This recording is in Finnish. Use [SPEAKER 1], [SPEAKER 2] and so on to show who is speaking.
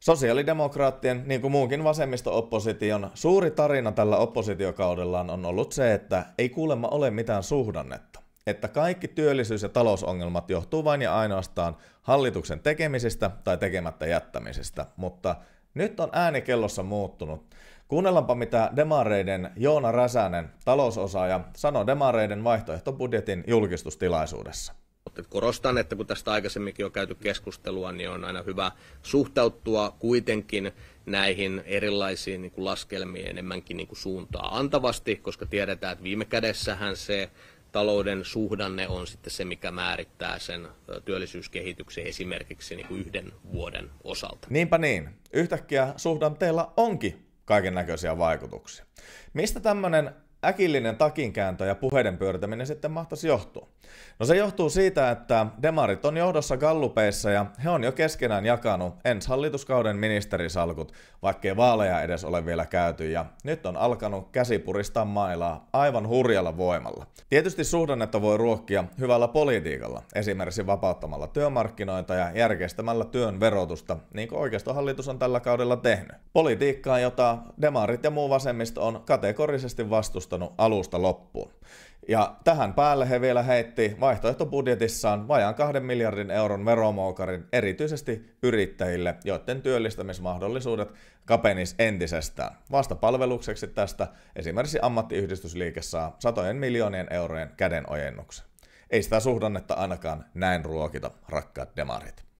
[SPEAKER 1] Sosiaalidemokraattien, niin kuin muunkin vasemmisto-opposition, suuri tarina tällä oppositiokaudellaan on ollut se, että ei kuulemma ole mitään suhdannetta. Että kaikki työllisyys- ja talousongelmat johtuu vain ja ainoastaan hallituksen tekemisistä tai tekemättä jättämisistä, mutta nyt on ääni kellossa muuttunut. Kuunnellaanpa mitä demareiden Joona Räsänen, talousosaaja, sanoi demareiden vaihtoehtobudjetin julkistustilaisuudessa.
[SPEAKER 2] Korostan, että kun tästä aikaisemminkin on käyty keskustelua, niin on aina hyvä suhtautua kuitenkin näihin erilaisiin laskelmiin enemmänkin suuntaa antavasti, koska tiedetään, että viime kädessähän se talouden suhdanne on sitten se, mikä määrittää sen työllisyyskehityksen esimerkiksi yhden vuoden osalta.
[SPEAKER 1] Niinpä niin. Yhtäkkiä suhdanteilla onkin kaiken näköisiä vaikutuksia. Mistä tämmöinen äkillinen takinkääntö ja puheiden pyöritäminen sitten mahtaisi johtua? No se johtuu siitä, että demarit on johdossa gallupeissa ja he on jo keskenään jakanut ensi hallituskauden ministerisalkut, vaikkei vaaleja edes ole vielä käyty, ja nyt on alkanut käsi puristaa mailaa aivan hurjalla voimalla. Tietysti suhdannetta voi ruokkia hyvällä politiikalla, esimerkiksi vapauttamalla työmarkkinoita ja järkeistämällä työn verotusta, niin kuin oikeistohallitus on tällä kaudella tehnyt. Politiikkaa, jota demarit ja muu vasemmisto on kategorisesti vastustanut alusta loppuun. Ja tähän päälle he vielä heitti vaihtoehtobudjetissaan vajaan 2 miljardin euron veromoukarin erityisesti yrittäjille, joiden työllistämismahdollisuudet kapenis entisestään. Vastapalvelukseksi tästä esimerkiksi ammattiyhdistysliike saa satojen miljoonien eurojen kädenojennuksen. Ei sitä suhdannetta ainakaan näin ruokita, rakkaat demarit.